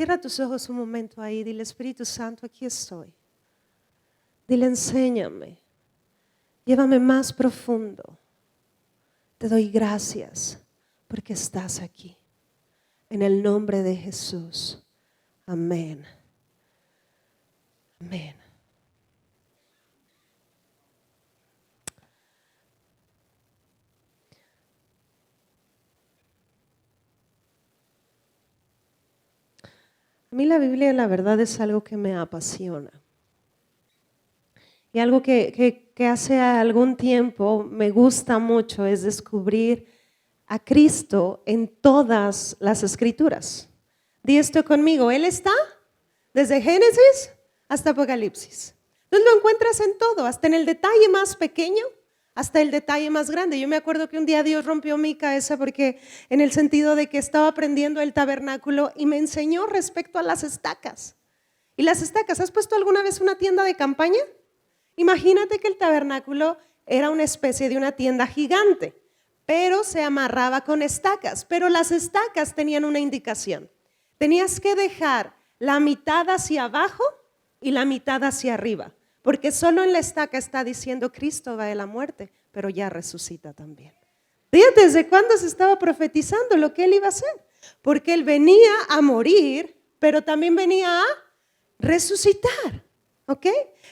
Cierra tus ojos un momento ahí, dile Espíritu Santo, aquí estoy. Dile, enséñame, llévame más profundo. Te doy gracias porque estás aquí. En el nombre de Jesús. Amén. Amén. A mí la Biblia, la verdad, es algo que me apasiona. Y algo que hace algún tiempo me gusta mucho es descubrir a Cristo en todas las Escrituras. Di esto conmigo, Él está desde Génesis hasta Apocalipsis. Entonces lo encuentras en todo, hasta en el detalle más pequeño, hasta el detalle más grande. Yo me acuerdo que un día Dios rompió mi cabeza porque en el sentido de que estaba aprendiendo el tabernáculo y me enseñó respecto a las estacas. Y las estacas, ¿has puesto alguna vez una tienda de campaña? Imagínate que el tabernáculo era una especie de una tienda gigante, pero se amarraba con estacas. Pero las estacas tenían una indicación. Tenías que dejar la mitad hacia abajo y la mitad hacia arriba, porque solo en la estaca está diciendo Cristo va de la muerte, pero ya resucita también. Fíjate desde cuándo se estaba profetizando lo que Él iba a hacer, porque Él venía a morir, pero también venía a resucitar. ¿Ok?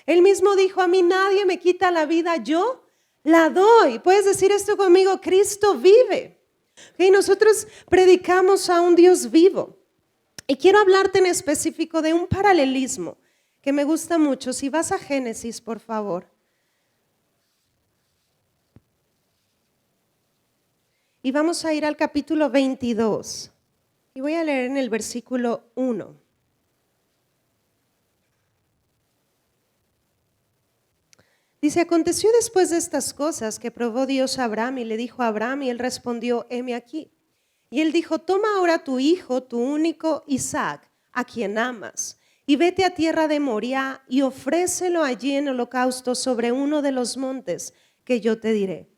Él mismo dijo, a mí nadie me quita la vida, yo la doy. Puedes decir esto conmigo, Cristo vive. ¿Okay? Nosotros predicamos a un Dios vivo. Y quiero hablarte en específico de un paralelismo que me gusta mucho. Si vas a Génesis, por favor. Y vamos a ir al capítulo 22. Y voy a leer en el versículo 1. Dice, aconteció después de estas cosas que probó Dios a Abraham y le dijo a Abraham y él respondió, heme aquí. Y él dijo, toma ahora tu hijo, tu único Isaac, a quien amas, y vete a tierra de Moriah y ofrécelo allí en holocausto sobre uno de los montes que yo te diré.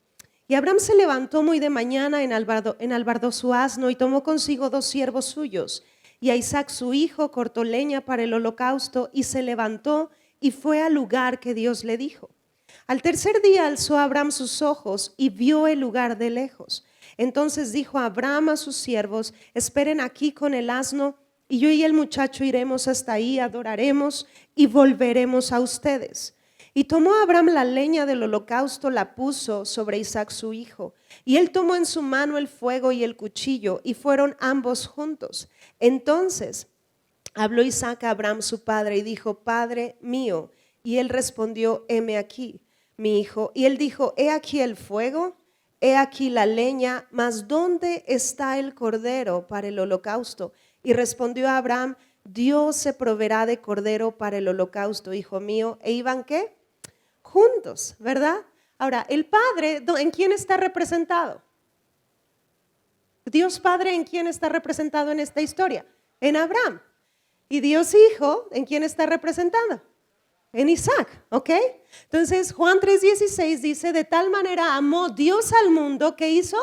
Y Abraham se levantó muy de mañana, enalbardó su asno y tomó consigo 2 siervos suyos. Y a Isaac su hijo cortó leña para el holocausto y se levantó y fue al lugar que Dios le dijo. Al tercer día alzó Abraham sus ojos y vio el lugar de lejos. Entonces dijo Abraham a sus siervos, esperen aquí con el asno y yo y el muchacho iremos hasta ahí, adoraremos y volveremos a ustedes. Y tomó Abraham la leña del holocausto, la puso sobre Isaac su hijo. Y él tomó en su mano el fuego y el cuchillo y fueron ambos juntos. Entonces habló Isaac a Abraham su padre y dijo, Padre mío. Y él respondió, heme aquí, mi hijo. Y él dijo, he aquí el fuego, he aquí la leña, mas ¿dónde está el cordero para el holocausto? Y respondió a Abraham, Dios se proveerá de cordero para el holocausto, hijo mío. ¿E iban qué? Juntos, ¿verdad? Ahora, el Padre, ¿en quién está representado? Dios Padre, ¿en quién está representado en esta historia? En Abraham. Y Dios Hijo, ¿en quién está representado? En Isaac, ¿ok? Entonces Juan 3:16 dice, de tal manera amó Dios al mundo que hizo,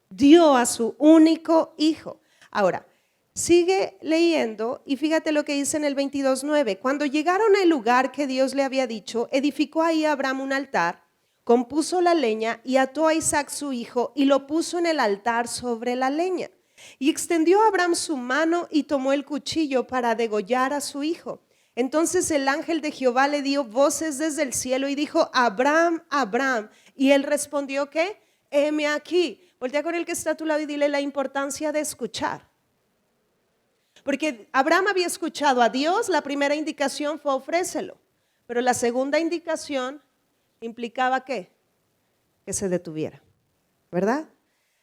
dio a su único hijo. Ahora, sigue leyendo y fíjate lo que dice en el 22:9. Cuando llegaron al lugar que Dios le había dicho, edificó ahí Abraham un altar, compuso la leña y ató a Isaac su hijo y lo puso en el altar sobre la leña. Y extendió a Abraham su mano y tomó el cuchillo para degollar a su hijo. Entonces el ángel de Jehová le dio voces desde el cielo y dijo, Abraham, Abraham. Y él respondió, ¿qué? Heme aquí. Voltea con el que está a tu lado y dile la importancia de escuchar. Porque Abraham había escuchado a Dios, la primera indicación fue ofrécelo. Pero la segunda indicación implicaba ¿qué? Que se detuviera, ¿verdad?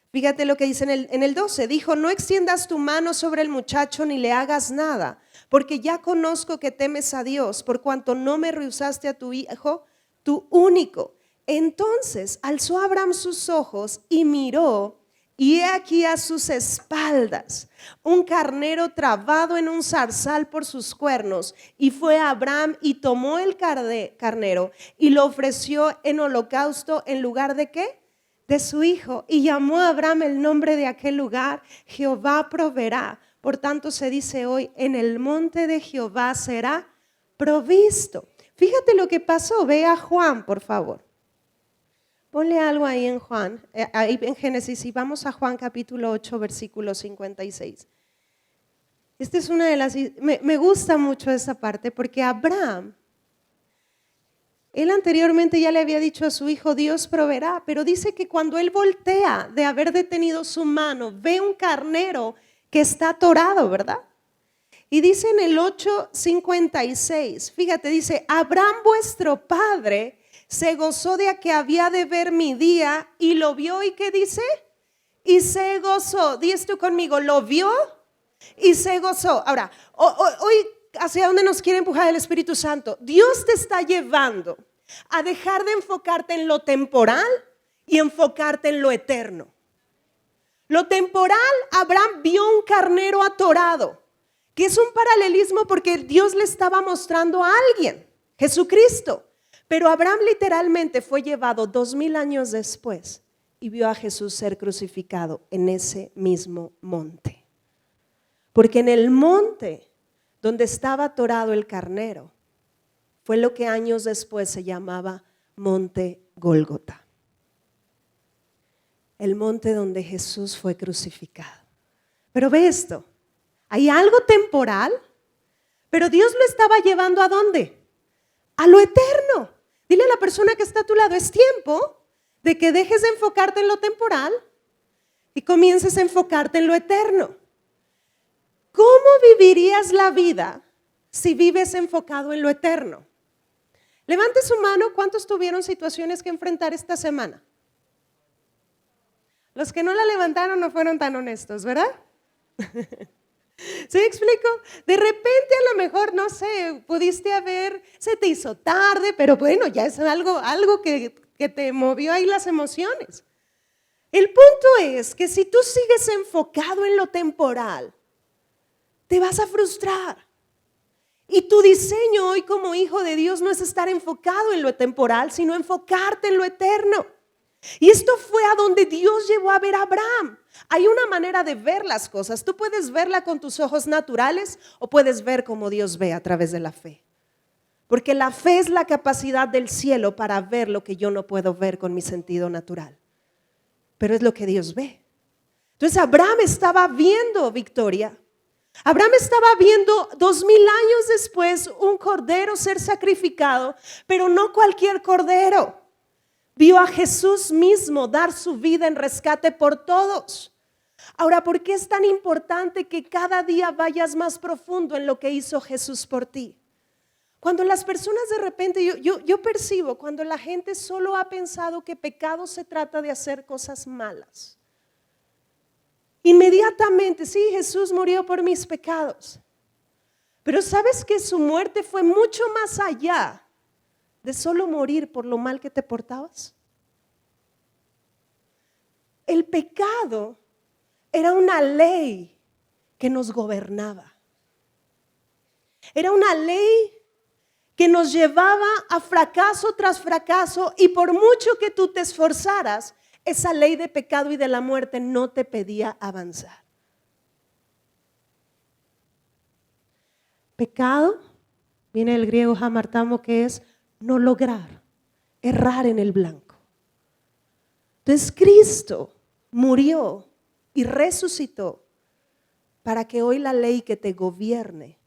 Fíjate lo que dice en el 12, dijo, no extiendas tu mano sobre el muchacho ni le hagas nada, porque ya conozco que temes a Dios, por cuanto no me rehusaste a tu hijo, tu único. Entonces alzó Abraham sus ojos y miró, y he aquí a sus espaldas un carnero trabado en un zarzal por sus cuernos, y fue Abraham y tomó el carnero y lo ofreció en holocausto en lugar de ¿qué? De su hijo, y llamó a Abraham el nombre de aquel lugar, Jehová proveerá, por tanto se dice hoy, en el monte de Jehová será provisto. Fíjate lo que pasó, ve a Juan, por favor. Ponle algo ahí en Juan, ahí en Génesis, y vamos a Juan capítulo 8, versículo 56. Esta es una de las, me gusta mucho esa parte porque Abraham, él anteriormente ya le había dicho a su hijo, Dios proveerá, pero dice que cuando él voltea de haber detenido su mano, ve un carnero que está atorado, ¿verdad? Y dice en el 8:56, fíjate, dice, Abraham vuestro padre se gozó de que había de ver mi día y lo vio, ¿y qué dice? Y se gozó. Di esto conmigo, lo vio y se gozó. Ahora, hoy, ¿hacia dónde nos quiere empujar el Espíritu Santo? Dios te está llevando a dejar de enfocarte en lo temporal y enfocarte en lo eterno. Lo temporal, Abraham vio un carnero atorado, que es un paralelismo porque Dios le estaba mostrando a alguien, Jesucristo. Pero Abraham literalmente fue llevado 2000 años después y vio a Jesús ser crucificado en ese mismo monte. Porque en el monte donde estaba atorado el carnero, fue lo que años después se llamaba Monte Gólgota. El monte donde Jesús fue crucificado. Pero ve esto, hay algo temporal, pero Dios lo estaba llevando ¿a dónde? A lo eterno. Dile a la persona que está a tu lado, es tiempo de que dejes de enfocarte en lo temporal y comiences a enfocarte en lo eterno. ¿Cómo vivirías la vida si vives enfocado en lo eterno? Levante su mano, ¿cuántos tuvieron situaciones que enfrentar esta semana? Los que no la levantaron no fueron tan honestos, ¿verdad? ¿Sí me explico? De repente a lo mejor, no sé, pudiste haber, se te hizo tarde, pero bueno, ya es algo que te movió ahí las emociones. El punto es que si tú sigues enfocado en lo temporal, te vas a frustrar. Y tu diseño hoy como hijo de Dios no es estar enfocado en lo temporal, sino enfocarte en lo eterno. Y esto fue a donde Dios llevó a ver a Abraham. Hay una manera de ver las cosas. Tú puedes verla con tus ojos naturales o puedes ver como Dios ve a través de la fe. Porque la fe es la capacidad del cielo para ver lo que yo no puedo ver con mi sentido natural. Pero es lo que Dios ve. Entonces Abraham estaba viendo, Victoria. Abraham estaba viendo 2000 años después un cordero ser sacrificado, pero no cualquier cordero. Vio a Jesús mismo dar su vida en rescate por todos. Ahora, ¿por qué es tan importante que cada día vayas más profundo en lo que hizo Jesús por ti? Cuando las personas de repente, yo percibo cuando la gente solo ha pensado que pecado se trata de hacer cosas malas. Inmediatamente, sí, Jesús murió por mis pecados. Pero ¿sabes que su muerte fue mucho más allá de solo morir por lo mal que te portabas? El pecado era una ley que nos gobernaba. Era una ley que nos llevaba a fracaso tras fracaso, y por mucho que tú te esforzaras, esa ley de pecado y de la muerte no te pedía avanzar. Pecado viene del griego hamartamo, que es no lograr, errar en el blanco. Entonces Cristo murió y resucitó para que hoy la ley que te gobierne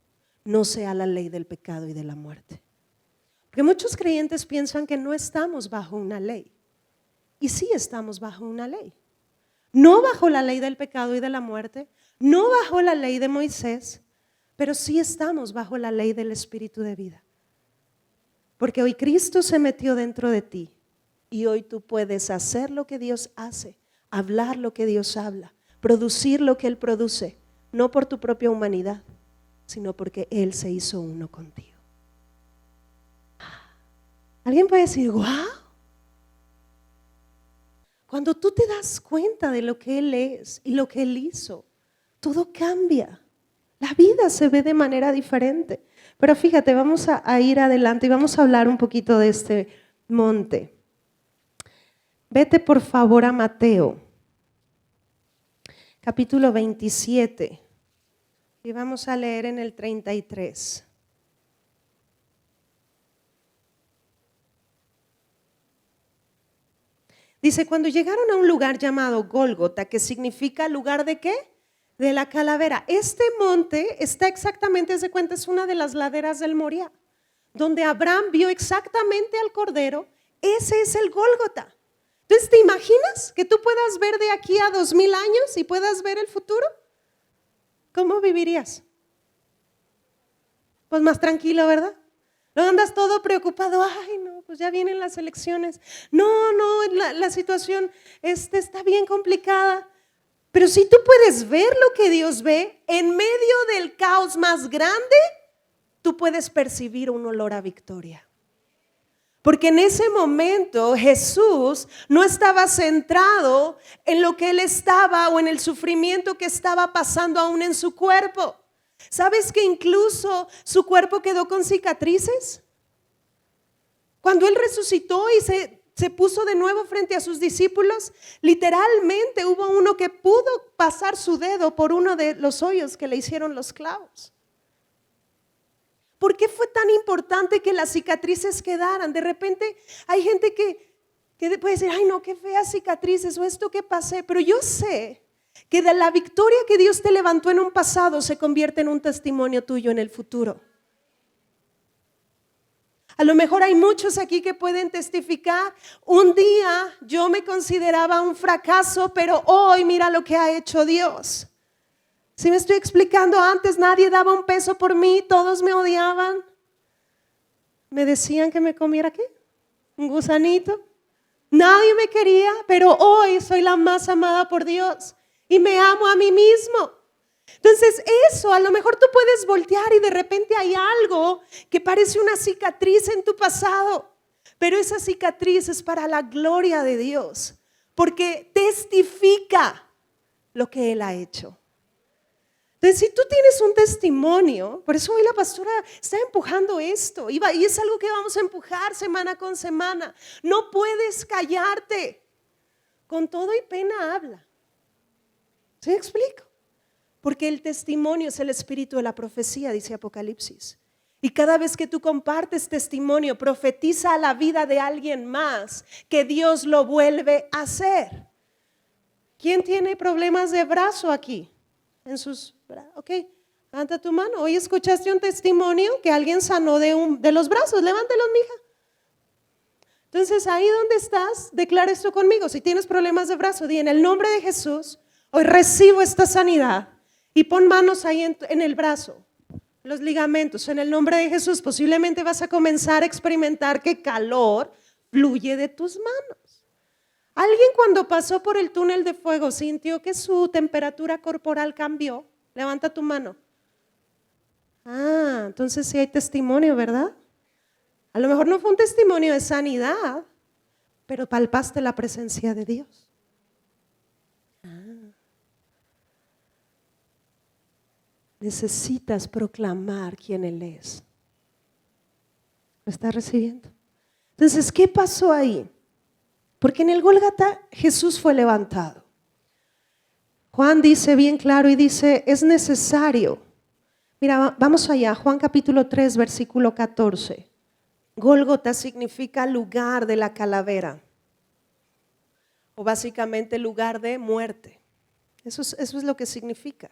no sea la ley del pecado y de la muerte. Porque muchos creyentes piensan que no estamos bajo una ley. Y sí estamos bajo una ley. No bajo la ley del pecado y de la muerte, no bajo la ley de Moisés, pero sí estamos bajo la ley del Espíritu de vida. Porque hoy Cristo se metió dentro de ti y hoy tú puedes hacer lo que Dios hace, hablar lo que Dios habla, producir lo que Él produce, no por tu propia humanidad, sino porque Él se hizo uno contigo. ¿Alguien puede decir, wow? Cuando tú te das cuenta de lo que Él es y lo que Él hizo, todo cambia. La vida se ve de manera diferente. Pero fíjate, vamos a ir adelante y vamos a hablar un poquito de este monte. Vete por favor a Mateo, capítulo 27. Y vamos a leer en el 33. Dice, cuando llegaron a un lugar llamado Gólgota, que significa lugar ¿de qué? De la calavera. Este monte está exactamente, se cuenta, es una de las laderas del Moriah, donde Abraham vio exactamente al Cordero. Ese es el Gólgota. Entonces, ¿te imaginas que tú puedas ver de aquí a 2000 años y puedas ver el futuro? ¿Cómo vivirías? Pues más tranquilo, ¿verdad? No andas todo preocupado, ay no, pues ya vienen las elecciones. No, la situación está bien complicada. Pero si tú puedes ver lo que Dios ve, en medio del caos más grande, tú puedes percibir un olor a victoria. Porque en ese momento Jesús no estaba centrado en lo que él estaba o en el sufrimiento que estaba pasando aún en su cuerpo. ¿Sabes que incluso su cuerpo quedó con cicatrices? Cuando él resucitó y se puso de nuevo frente a sus discípulos, literalmente hubo uno que pudo pasar su dedo por uno de los hoyos que le hicieron los clavos. ¿Por qué fue tan importante que las cicatrices quedaran? De repente hay gente que puede decir, ay no, qué feas cicatrices o esto que pasé, pero yo sé que de la victoria que Dios te levantó en un pasado se convierte en un testimonio tuyo en el futuro. A lo mejor hay muchos aquí que pueden testificar, un día yo me consideraba un fracaso, pero hoy mira lo que ha hecho Dios. Si me estoy explicando, antes nadie daba un peso por mí, todos me odiaban. Me decían que me comiera ¿qué? Un gusanito. Nadie me quería, pero hoy soy la más amada por Dios y me amo a mí mismo. Entonces eso, a lo mejor tú puedes voltear y de repente hay algo que parece una cicatriz en tu pasado, pero esa cicatriz es para la gloria de Dios, porque testifica lo que Él ha hecho. Entonces, si tú tienes un testimonio, por eso hoy la pastora está empujando esto, y es algo que vamos a empujar semana con semana. No puedes callarte, con todo y pena habla. ¿Sí me explico? Porque el testimonio es el espíritu de la profecía, dice Apocalipsis. Y cada vez que tú compartes testimonio, profetiza a la vida de alguien más que Dios lo vuelve a hacer. ¿Quién tiene problemas de brazo aquí? Ok, levanta tu mano. Hoy escuchaste un testimonio que alguien sanó de los brazos. Levántalos, mija. Entonces, ahí donde estás, declara esto conmigo. Si tienes problemas de brazo, di en el nombre de Jesús, hoy recibo esta sanidad. Y pon manos ahí en el brazo, los ligamentos, en el nombre de Jesús. Posiblemente vas a comenzar a experimentar que calor fluye de tus manos. ¿Alguien cuando pasó por el túnel de fuego sintió que su temperatura corporal cambió? Levanta tu mano. Entonces sí hay testimonio, ¿verdad? A lo mejor no fue un testimonio de sanidad, pero palpaste la presencia de Dios. Necesitas proclamar quién Él es. ¿Lo estás recibiendo? Entonces, ¿qué pasó ahí? Porque en el Gólgota Jesús fue levantado. Juan dice bien claro y dice, es necesario. Mira, vamos allá, Juan capítulo 3, versículo 14. Gólgota significa lugar de la calavera, o básicamente lugar de muerte. Eso es lo que significa.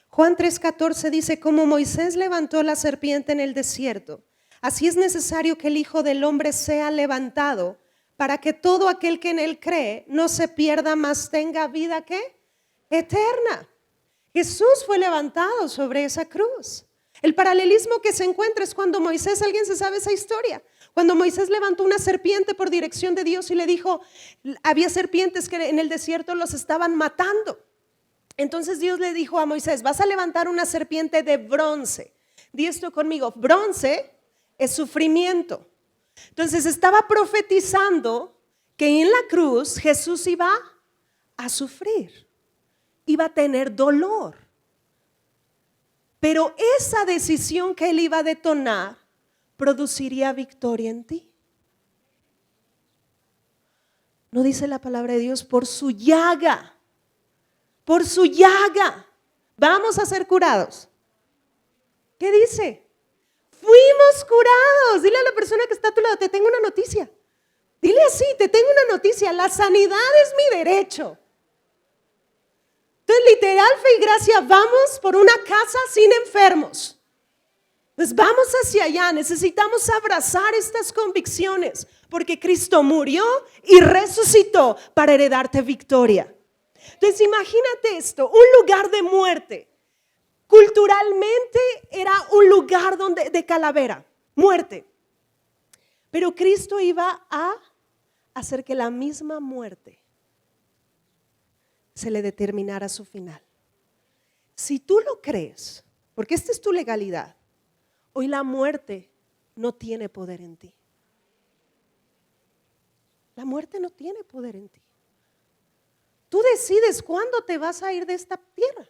Juan 3:14 dice, como Moisés levantó la serpiente en el desierto, así es necesario que el Hijo del Hombre sea levantado, para que todo aquel que en él cree no se pierda, mas tenga vida ¿qué? Eterna. Jesús fue levantado sobre esa cruz. El paralelismo que se encuentra es cuando Moisés, ¿alguien se sabe esa historia? Cuando Moisés levantó una serpiente por dirección de Dios y le dijo, había serpientes que en el desierto los estaban matando. Entonces Dios le dijo a Moisés, vas a levantar una serpiente de bronce. Di esto conmigo, bronce es sufrimiento. Entonces estaba profetizando que en la cruz Jesús iba a sufrir, iba a tener dolor. Pero esa decisión que él iba a detonar produciría victoria en ti. ¿No dice la palabra de Dios? Por su llaga vamos a ser curados. ¿Qué dice? Fuimos curados. Dile a la persona que está a tu lado, te tengo una noticia. Dile así, te tengo una noticia, la sanidad es mi derecho. Entonces, literal, fe y gracia, vamos por una casa sin enfermos. Pues vamos hacia allá, necesitamos abrazar estas convicciones, porque Cristo murió y resucitó para heredarte victoria. Entonces, imagínate esto, un lugar de muerte. Culturalmente era un lugar de calavera, muerte. Pero Cristo iba a hacer que la misma muerte se le determinara su final. Si tú lo crees, porque esta es tu legalidad, hoy la muerte no tiene poder en ti. La muerte no tiene poder en ti. Tú decides cuándo te vas a ir de esta tierra.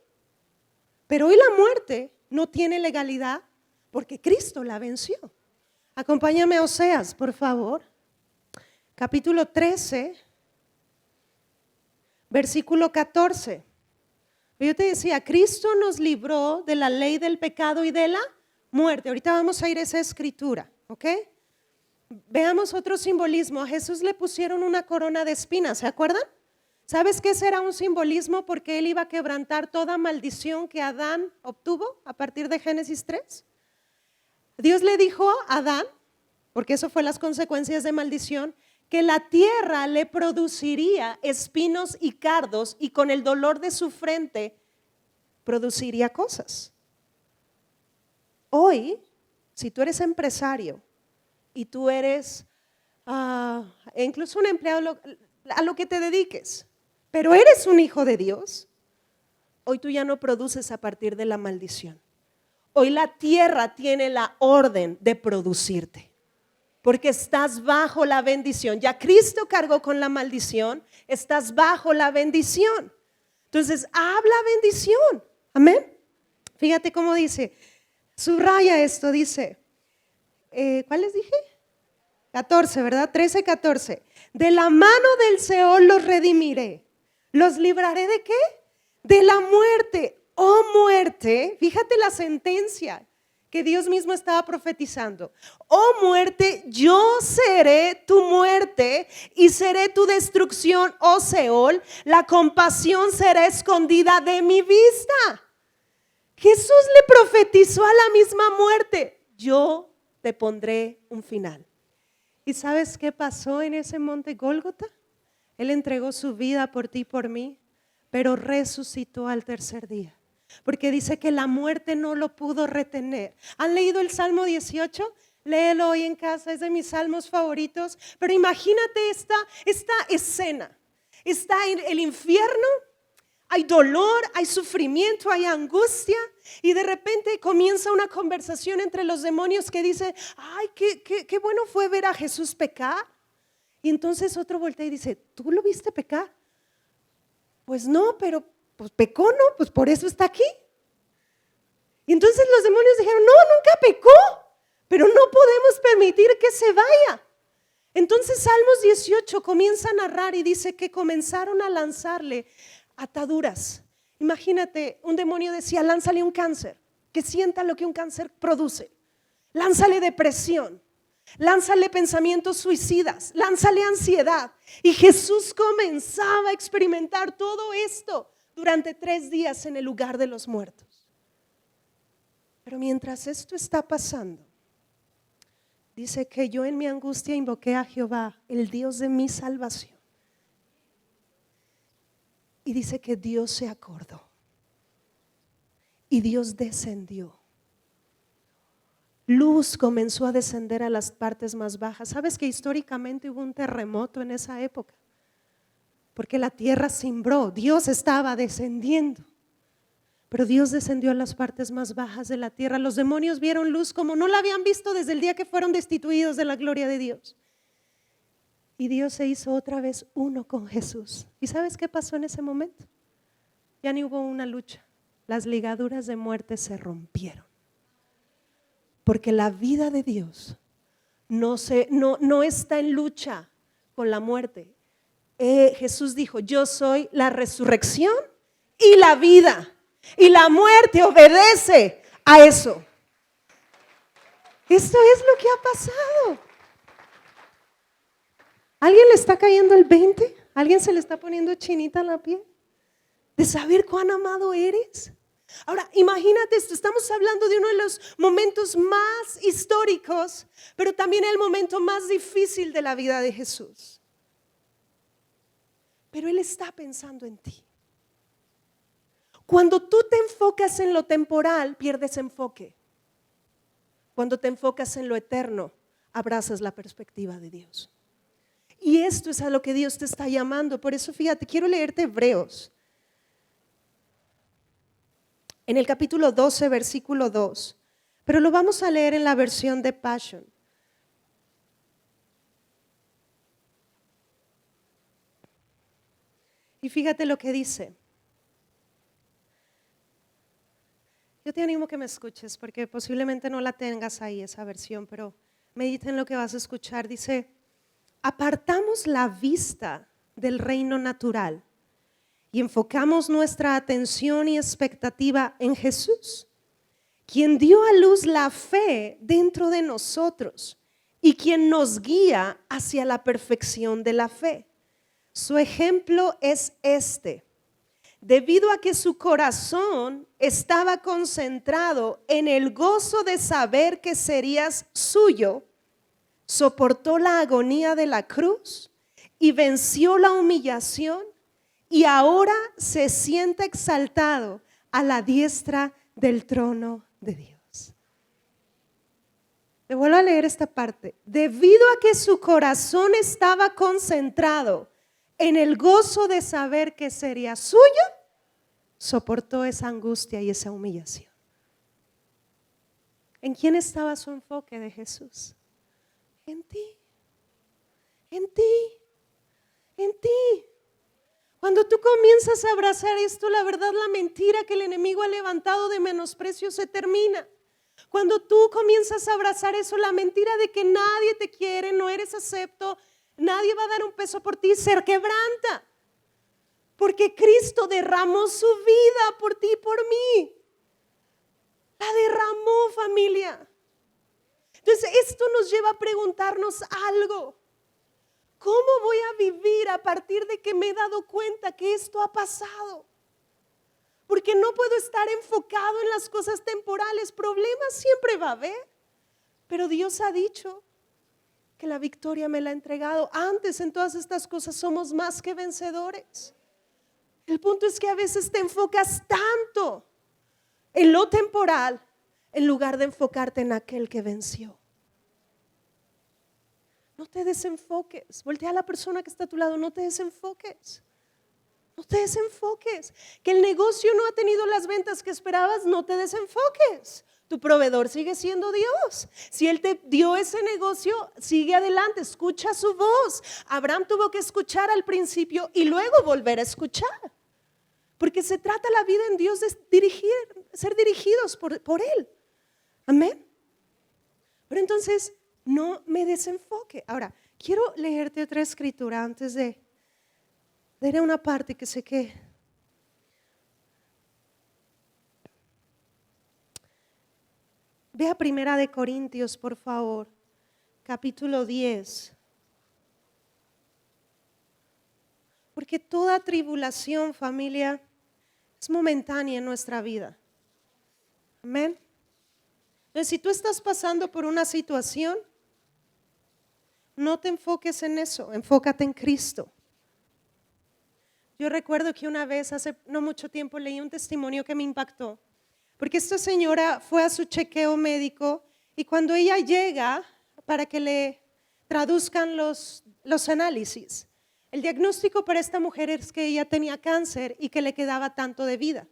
Pero hoy la muerte no tiene legalidad porque Cristo la venció. Acompáñame a Oseas, por favor. Capítulo 13, versículo 14. Yo te decía, Cristo nos libró de la ley del pecado y de la muerte. Ahorita vamos a ir a esa escritura, ¿ok? Veamos otro simbolismo. A Jesús le pusieron una corona de espinas, ¿se acuerdan? ¿Sabes qué será un simbolismo? Porque él iba a quebrantar toda maldición que Adán obtuvo a partir de Génesis 3. Dios le dijo a Adán, porque eso fue las consecuencias de maldición, que la tierra le produciría espinos y cardos y con el dolor de su frente produciría cosas. Hoy, si tú eres empresario y tú eres incluso un empleado, a lo que te dediques, pero eres un hijo de Dios, hoy tú ya no produces a partir de la maldición. Hoy la tierra tiene la orden de producirte, porque estás bajo la bendición. Ya Cristo cargó con la maldición, estás bajo la bendición. Entonces, habla bendición. Amén. Fíjate cómo dice, subraya esto, dice, ¿cuál les dije? 14, ¿verdad? 13, 14. De la mano del Seol los redimiré. ¿Los libraré de qué? De la muerte. Oh muerte, fíjate la sentencia que Dios mismo estaba profetizando. Oh muerte, yo seré tu muerte y seré tu destrucción, oh Seol. La compasión será escondida de mi vista. Jesús le profetizó a la misma muerte. Yo te pondré un final. ¿Y sabes qué pasó en ese monte Gólgota? Él entregó su vida por ti y por mí, pero resucitó al tercer día. Porque dice que la muerte no lo pudo retener. ¿Han leído el Salmo 18? Léelo hoy en casa, es de mis salmos favoritos. Pero imagínate esta escena. Está en el infierno, hay dolor, hay sufrimiento, hay angustia. Y de repente comienza una conversación entre los demonios que dice, ay, qué bueno fue ver a Jesús pecar. Y entonces otro voltea y dice, ¿tú lo viste pecar? Pues no, pero pues pecó, ¿no? Pues por eso está aquí. Y entonces los demonios dijeron, no, nunca pecó, pero no podemos permitir que se vaya. Entonces Salmos 18 comienza a narrar y dice que comenzaron a lanzarle ataduras. Imagínate, un demonio decía, lánzale un cáncer, que sienta lo que un cáncer produce. Lánzale depresión. Lánzale pensamientos suicidas, lánzale ansiedad. Y Jesús comenzaba a experimentar todo esto durante 3 días en el lugar de los muertos. Pero mientras esto está pasando, dice que yo en mi angustia invoqué a Jehová, el Dios de mi salvación. Y dice que Dios se acordó y Dios descendió. Luz comenzó a descender a las partes más bajas. ¿Sabes que históricamente hubo un terremoto en esa época? Porque la tierra cimbró, Dios estaba descendiendo. Pero Dios descendió a las partes más bajas de la tierra. Los demonios vieron luz como no la habían visto desde el día que fueron destituidos de la gloria de Dios. Y Dios se hizo otra vez uno con Jesús. ¿Y sabes qué pasó en ese momento? Ya ni hubo una lucha. Las ligaduras de muerte se rompieron. Porque la vida de Dios no está en lucha con la muerte. Jesús dijo, yo soy la resurrección y la vida. Y la muerte obedece a eso. Esto es lo que ha pasado. ¿Alguien le está cayendo el 20? ¿Alguien se le está poniendo chinita en la piel? De saber cuán amado eres. Ahora, imagínate esto, estamos hablando de uno de los momentos más históricos, pero también el momento más difícil de la vida de Jesús. Pero Él está pensando en ti. Cuando tú te enfocas en lo temporal, pierdes enfoque. Cuando te enfocas en lo eterno, abrazas la perspectiva de Dios. Y esto es a lo que Dios te está llamando. Por eso, fíjate, quiero leerte Hebreos. En el capítulo 12, versículo 2. Pero lo vamos a leer en la versión de Passion. Y fíjate lo que dice. Yo te animo que me escuches porque posiblemente no la tengas ahí esa versión, pero medita en lo que vas a escuchar. Dice, apartamos la vista del reino natural y enfocamos nuestra atención y expectativa en Jesús, quien dio a luz la fe dentro de nosotros y quien nos guía hacia la perfección de la fe. Su ejemplo es este. Debido a que su corazón estaba concentrado en el gozo de saber que serías suyo, soportó la agonía de la cruz y venció la humillación y ahora se siente exaltado a la diestra del trono de Dios. Te vuelvo a leer esta parte. Debido a que su corazón estaba concentrado en el gozo de saber que sería suyo, soportó esa angustia y esa humillación. ¿En quién estaba su enfoque de Jesús? En ti, en ti, en ti. Cuando tú comienzas a abrazar esto, la verdad, la mentira que el enemigo ha levantado de menosprecio se termina. Cuando tú comienzas a abrazar eso, la mentira de que nadie te quiere, no eres acepto, nadie va a dar un peso por ti, se quebranta. Porque Cristo derramó su vida por ti y por mí. La derramó, familia. Entonces esto nos lleva a preguntarnos algo. ¿Cómo voy a vivir a partir de que me he dado cuenta que esto ha pasado? Porque no puedo estar enfocado en las cosas temporales. Problemas siempre va a haber. Pero Dios ha dicho que la victoria me la ha entregado. Antes en todas estas cosas somos más que vencedores. El punto es que a veces te enfocas tanto en lo temporal en lugar de enfocarte en aquel que venció. No te desenfoques. Voltea a la persona que está a tu lado, no te desenfoques. No te desenfoques. Que el negocio no ha tenido las ventas que esperabas, no te desenfoques. Tu proveedor sigue siendo Dios. Si Él te dio ese negocio, sigue adelante, escucha su voz. Abraham tuvo que escuchar al principio y luego volver a escuchar. Porque se trata la vida en Dios de ser dirigidos por Él. Amén. Pero entonces no me desenfoque. Ahora, quiero leerte otra escritura antes de leer una parte que sé que ve a Primera de Corintios, por favor, capítulo 10. Porque toda tribulación, familia, es momentánea en nuestra vida. Amén. Entonces, si tú estás pasando por una situación, no te enfoques en eso, enfócate en Cristo. Yo recuerdo que una vez, hace no mucho tiempo, leí un testimonio que me impactó. Porque esta señora fue a su chequeo médico y cuando ella llega para que le traduzcan los análisis, el diagnóstico para esta mujer es que ella tenía cáncer y que le quedaba tanto de vida.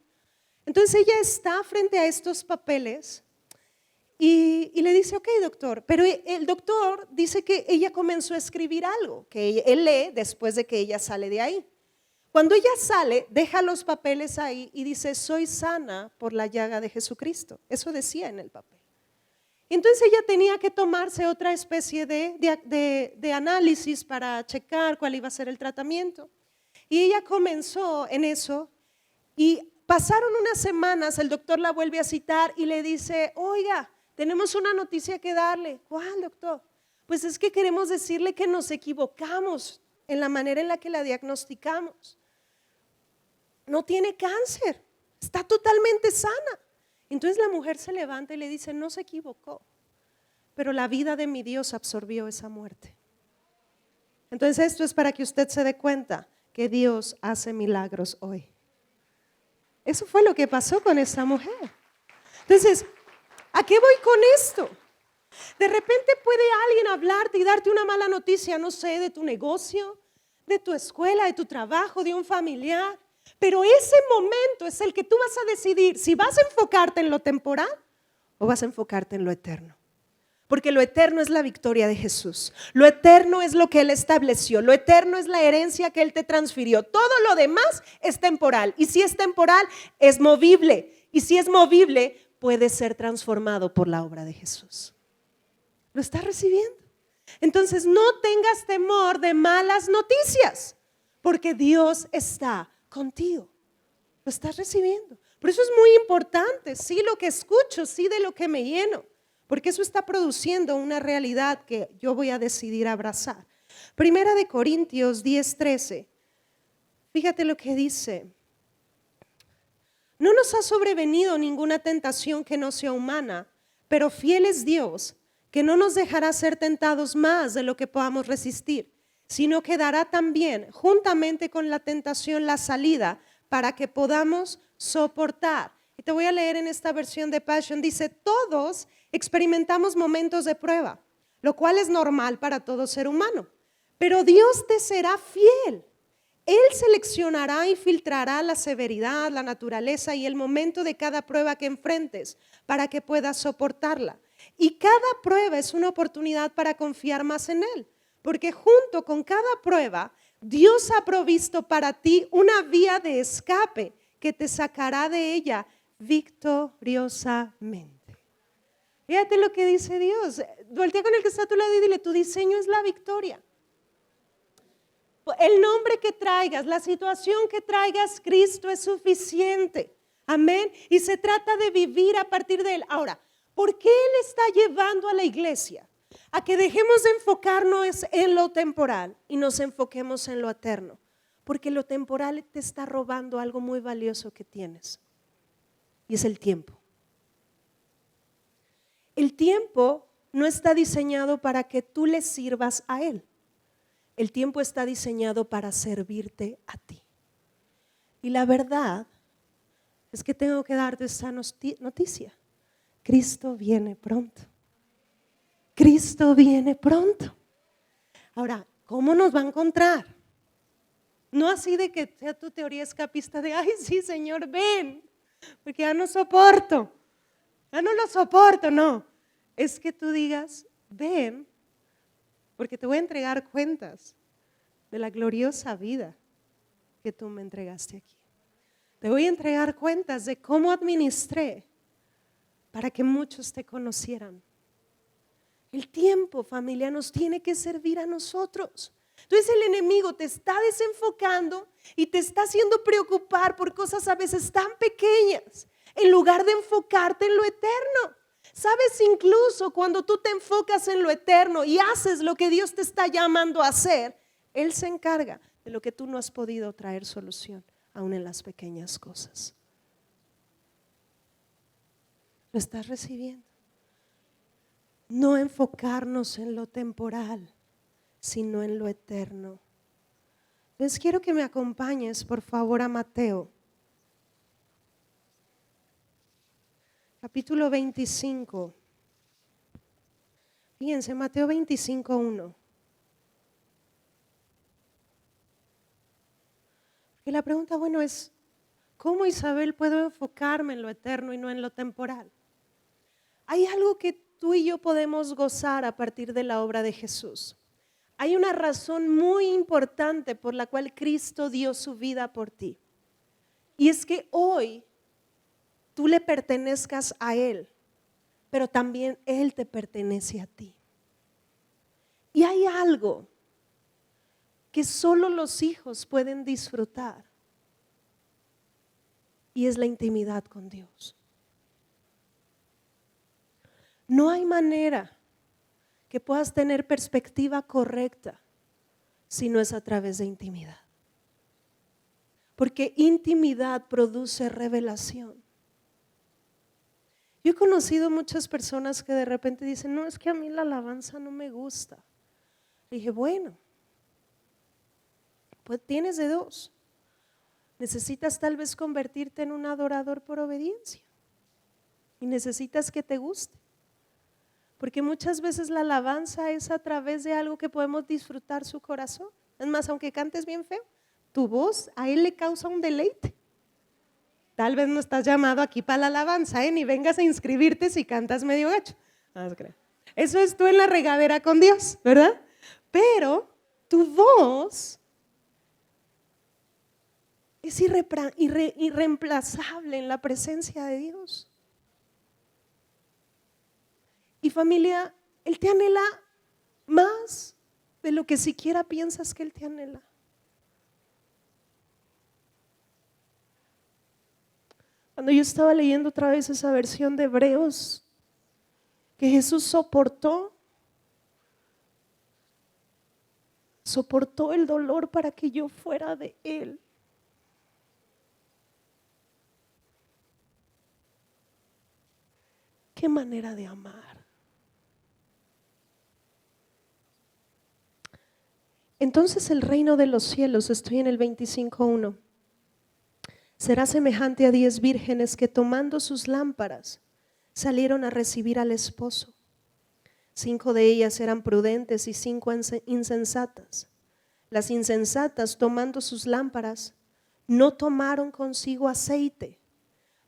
Entonces ella está frente a estos papeles y le dice, ok, doctor, pero el doctor dice que ella comenzó a escribir algo, que él lee después de que ella sale de ahí. Cuando ella sale, deja los papeles ahí y dice, soy sana por la llaga de Jesucristo. Eso decía en el papel. Entonces ella tenía que tomarse otra especie de análisis para checar cuál iba a ser el tratamiento. Y ella comenzó en eso y pasaron unas semanas, el doctor la vuelve a citar y le dice, oiga, tenemos una noticia que darle. ¿Cuál, doctor? Pues es que queremos decirle que nos equivocamos en la manera en la que la diagnosticamos. No tiene cáncer, está totalmente sana. Entonces la mujer se levanta y le dice, no se equivocó, pero la vida de mi Dios absorbió esa muerte. Entonces esto es para que usted se dé cuenta que Dios hace milagros hoy. Eso fue lo que pasó con esa mujer. Entonces, ¿a qué voy con esto? De repente puede alguien hablarte y darte una mala noticia, no sé, de tu negocio, de tu escuela, de tu trabajo, de un familiar. Pero ese momento es el que tú vas a decidir si vas a enfocarte en lo temporal o vas a enfocarte en lo eterno. Porque lo eterno es la victoria de Jesús. Lo eterno es lo que Él estableció. Lo eterno es la herencia que Él te transfirió. Todo lo demás es temporal. Y si es temporal, es movible. Y si es movible, puede ser transformado por la obra de Jesús. ¿Lo estás recibiendo? Entonces no tengas temor de malas noticias, porque Dios está contigo. ¿Lo estás recibiendo? Por eso es muy importante, sí, lo que escucho, sí, de lo que me lleno, porque eso está produciendo una realidad que yo voy a decidir abrazar. Primera de Corintios 10:13. Fíjate lo que dice. No nos ha sobrevenido ninguna tentación que no sea humana, pero fiel es Dios, que no nos dejará ser tentados más de lo que podamos resistir, sino que dará también, juntamente con la tentación, la salida para que podamos soportar. Y te voy a leer en esta versión de Passion, dice, todos experimentamos momentos de prueba, lo cual es normal para todo ser humano, pero Dios te será fiel. Él seleccionará y filtrará la severidad, la naturaleza y el momento de cada prueba que enfrentes para que puedas soportarla. Y cada prueba es una oportunidad para confiar más en Él, porque junto con cada prueba, Dios ha provisto para ti una vía de escape que te sacará de ella victoriosamente. Fíjate lo que dice Dios. Voltea con el que está a tu lado y dile, tu diseño es la victoria. El nombre que traigas, la situación que traigas, Cristo es suficiente. Amén. Y se trata de vivir a partir de Él. Ahora, ¿por qué Él está llevando a la iglesia a que dejemos de enfocarnos en lo temporal y nos enfoquemos en lo eterno? Porque lo temporal te está robando algo muy valioso que tienes, y es el tiempo. El tiempo no está diseñado para que tú le sirvas a Él. El tiempo está diseñado para servirte a ti. Y la verdad es que tengo que darte esta noticia. Cristo viene pronto. Cristo viene pronto. Ahora, ¿cómo nos va a encontrar? No así de que sea tu teoría escapista de, ay, sí, Señor, ven, porque ya no soporto. Ya no lo soporto, no. Es que tú digas, ven, porque te voy a entregar cuentas de la gloriosa vida que tú me entregaste aquí. Te voy a entregar cuentas de cómo administré para que muchos te conocieran. El tiempo, familia, nos tiene que servir a nosotros. Entonces el enemigo te está desenfocando y te está haciendo preocupar por cosas a veces tan pequeñas, en lugar de enfocarte en lo eterno. Sabes, incluso cuando tú te enfocas en lo eterno y haces lo que Dios te está llamando a hacer, Él se encarga de lo que tú no has podido traer solución, aún en las pequeñas cosas. ¿Lo estás recibiendo? No enfocarnos en lo temporal, sino en lo eterno. Entonces quiero que me acompañes, por favor, a Mateo. Capítulo 25. Fíjense, Mateo 25:1. Y la pregunta, bueno, es, ¿cómo, Isabel, puedo enfocarme en lo eterno y no en lo temporal? Hay algo que tú y yo podemos gozar a partir de la obra de Jesús. Hay una razón muy importante por la cual Cristo dio su vida por ti. Y es que hoy tú le pertenezcas a Él, pero también Él te pertenece a ti. Y hay algo que solo los hijos pueden disfrutar. y es la intimidad con Dios. No hay manera que puedas tener perspectiva correcta si no es a través de intimidad. Porque intimidad produce revelación. Yo he conocido muchas personas que de repente dicen, no, es que a mí la alabanza no me gusta. Le dije, bueno, pues tienes de dos. Necesitas tal vez convertirte en un adorador por obediencia y necesitas que te guste. Porque muchas veces la alabanza es a través de algo que podemos disfrutar su corazón. Es más, aunque cantes bien feo, tu voz a Él le causa un deleite. Tal vez no estás llamado aquí para la alabanza, ni vengas a inscribirte si cantas medio gacho. Eso es tú en la regadera con Dios, ¿verdad? Pero tu voz es irreemplazable en la presencia de Dios. Y familia, Él te anhela más de lo que siquiera piensas que Él te anhela. Cuando yo estaba leyendo otra vez esa versión de Hebreos, que Jesús soportó el dolor para que yo fuera de Él. Qué manera de amar. Entonces el reino de los cielos, estoy en el 25:1, será semejante a 10 vírgenes que tomando sus lámparas salieron a recibir al esposo. 5 de ellas eran prudentes y 5 insensatas. Las insensatas, tomando sus lámparas, no tomaron consigo aceite,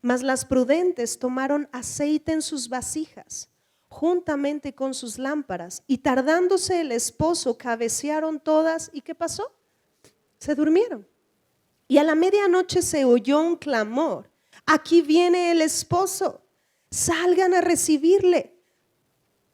mas las prudentes tomaron aceite en sus vasijas juntamente con sus lámparas, y tardándose el esposo cabecearon todas. ¿Y qué pasó? Se durmieron. Y a la medianoche se oyó un clamor: aquí viene el esposo, salgan a recibirle.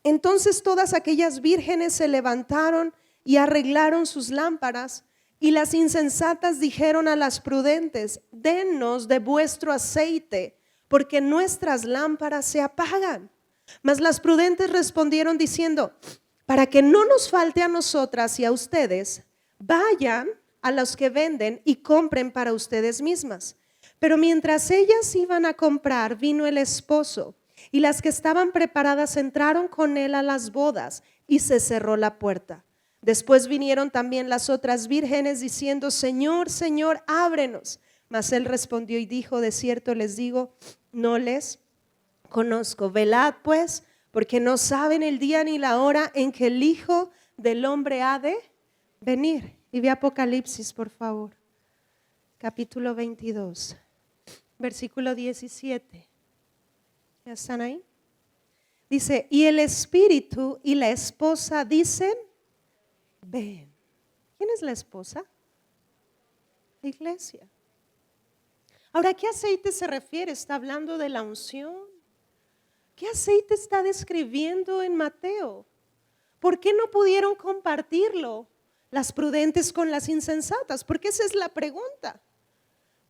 Entonces todas aquellas vírgenes se levantaron y arreglaron sus lámparas, y las insensatas dijeron a las prudentes: dennos de vuestro aceite, porque nuestras lámparas se apagan. Mas las prudentes respondieron diciendo: para que no nos falte a nosotras y a ustedes, vayan a los que venden y compren para ustedes mismas. Pero mientras ellas iban a comprar, vino el esposo, y las que estaban preparadas entraron con él a las bodas, y se cerró la puerta. Después vinieron también las otras vírgenes diciendo: Señor, Señor, ábrenos. Mas él respondió y dijo: de cierto les digo, no les conozco. Velad pues, porque no saben el día ni la hora en que el Hijo del Hombre ha de venir. Y ve Apocalipsis, por favor, capítulo 22, versículo 17. ¿Ya están ahí? Dice: y el Espíritu y la esposa dicen: ven. ¿Quién es la esposa? La iglesia. Ahora, ¿a qué aceite se refiere? ¿Está hablando de la unción? ¿Qué aceite está describiendo en Mateo? ¿Por qué no pudieron compartirlo las prudentes con las insensatas? Porque esa es la pregunta.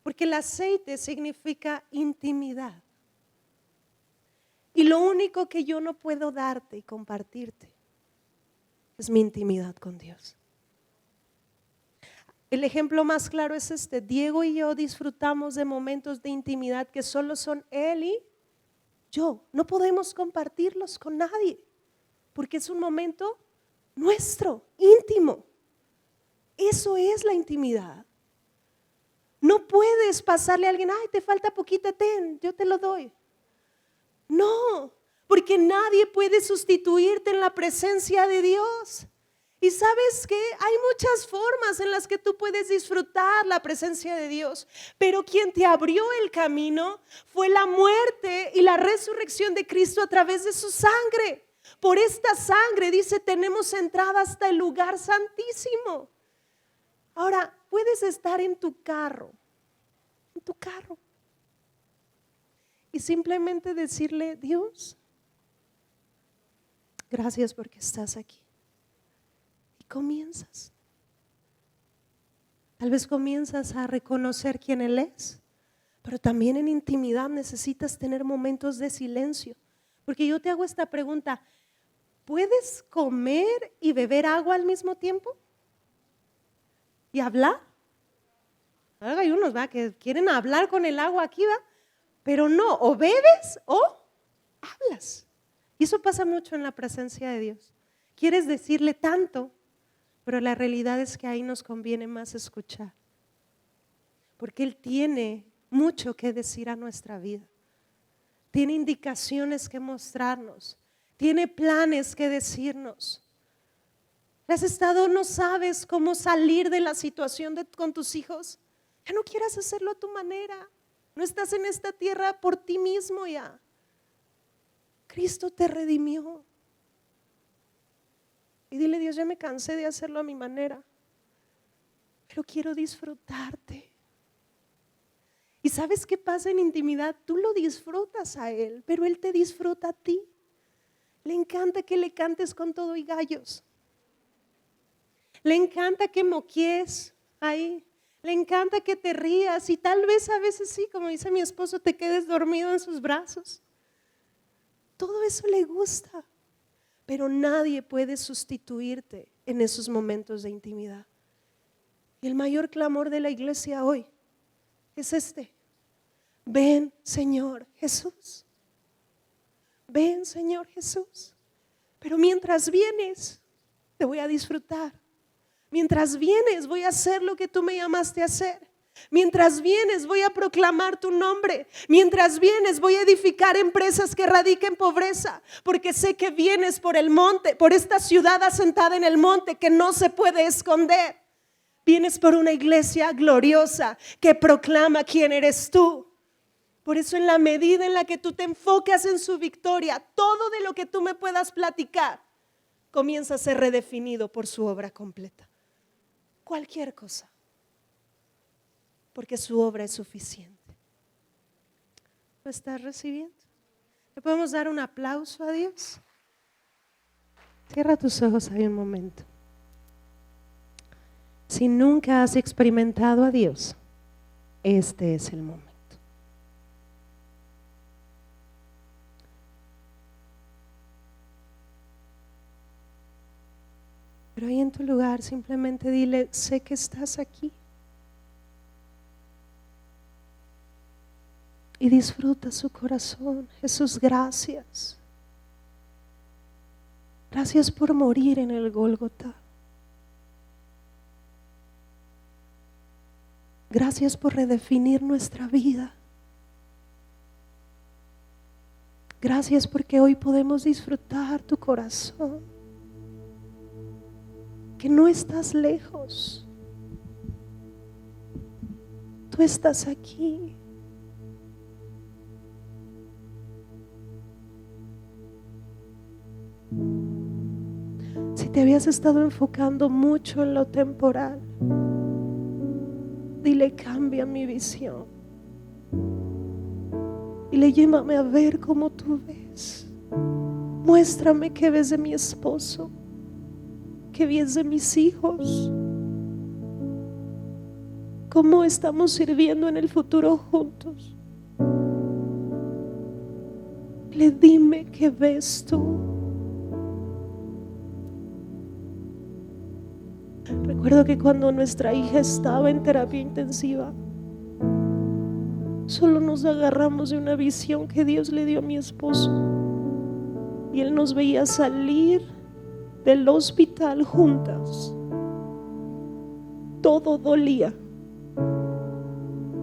Porque el aceite significa intimidad. Y lo único que yo no puedo darte y compartirte es mi intimidad con Dios. El ejemplo más claro es este: Diego y yo disfrutamos de momentos de intimidad que solo son él y yo. No podemos compartirlos con nadie, porque es un momento nuestro, íntimo. Eso es la intimidad. No puedes pasarle a alguien: ay, te falta poquita, ten, yo te lo doy. No, porque nadie puede sustituirte en la presencia de Dios. Y sabes que hay muchas formas en las que tú puedes disfrutar la presencia de Dios, pero quien te abrió el camino fue la muerte y la resurrección de Cristo a través de su sangre. Por esta sangre, dice, tenemos entrada hasta el lugar santísimo. Ahora, puedes estar en tu carro, y simplemente decirle: Dios, gracias porque estás aquí. Y comienzas. Tal vez comienzas a reconocer quién Él es, Pero también en intimidad necesitas tener momentos de silencio. Porque yo te hago esta pregunta, ¿puedes comer y beber agua al mismo tiempo? ¿Y hablar? Hay unos, ¿va?, que quieren hablar con el agua aquí, ¿va? Pero no, o bebes o hablas. Y eso pasa mucho en la presencia de Dios. Quieres decirle tanto, pero la realidad es que ahí nos conviene más escuchar. Porque Él tiene mucho que decir a nuestra vida. Tiene indicaciones que mostrarnos. Tiene planes que decirnos. ¿Has estado, no sabes cómo salir de la situación con tus hijos? Ya no quieras hacerlo a tu manera. No estás en esta tierra por ti mismo ya. Cristo te redimió. Y dile, Dios, ya me cansé de hacerlo a mi manera, pero quiero disfrutarte. ¿Y sabes qué pasa en intimidad? Tú lo disfrutas a Él, pero Él te disfruta a ti. Le encanta que le cantes con todo y gallos. Le encanta que moquies ahí. Le encanta que te rías y tal vez a veces sí, como dice mi esposo, te quedes dormido en sus brazos. Todo eso le gusta, pero nadie puede sustituirte en esos momentos de intimidad. Y el mayor clamor de la iglesia hoy es este: ven, Señor Jesús. Ven, Señor Jesús. Pero mientras vienes, te voy a disfrutar. Mientras vienes, voy a hacer lo que tú me llamaste a hacer. Mientras vienes, voy a proclamar tu nombre. Mientras vienes, voy a edificar empresas que radiquen pobreza, porque sé que vienes por el monte, por esta ciudad asentada en el monte que no se puede esconder. Vienes por una iglesia gloriosa que proclama quién eres tú. Por eso, en la medida en la que tú te enfocas en su victoria, todo de lo que tú me puedas platicar comienza a ser redefinido por su obra completa. Cualquier cosa, porque su obra es suficiente. ¿Lo estás recibiendo? ¿Le podemos dar un aplauso a Dios? Cierra tus ojos ahí un momento. Si nunca has experimentado a Dios, este es el momento. Pero ahí en tu lugar simplemente dile: sé que estás aquí. Y disfruta su corazón. Jesús, gracias. Gracias por morir en el Gólgota. Gracias por redefinir nuestra vida. Gracias porque hoy podemos disfrutar tu corazón. Que no estás lejos. Tú estás aquí. Si te habías estado enfocando mucho en lo temporal, dile: cambia mi visión. Dile: llévame a ver como tú ves. Muéstrame qué ves de mi esposo, qué ves de mis hijos, cómo estamos sirviendo en el futuro juntos. Dime qué ves tú. Recuerdo que cuando nuestra hija estaba en terapia intensiva, solo nos agarramos de una visión que Dios le dio a mi esposo, y él nos veía salir del hospital juntas. Todo dolía,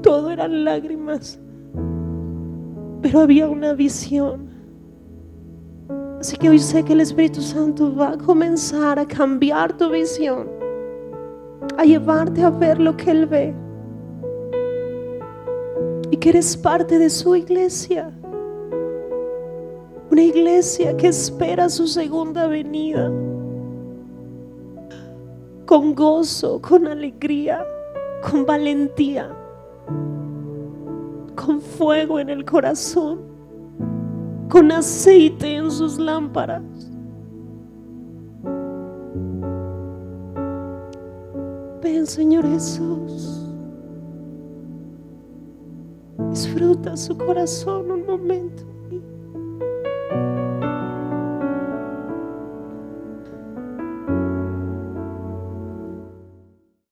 todo eran lágrimas, pero había una visión. Así que hoy sé que el Espíritu Santo va a comenzar a cambiar tu visión, a llevarte a ver lo que Él ve, y que eres parte de su iglesia, una iglesia que espera su segunda venida con gozo, con alegría, con valentía, con fuego en el corazón, con aceite en sus lámparas. Ven, Señor Jesús. Disfruta su corazón un momento.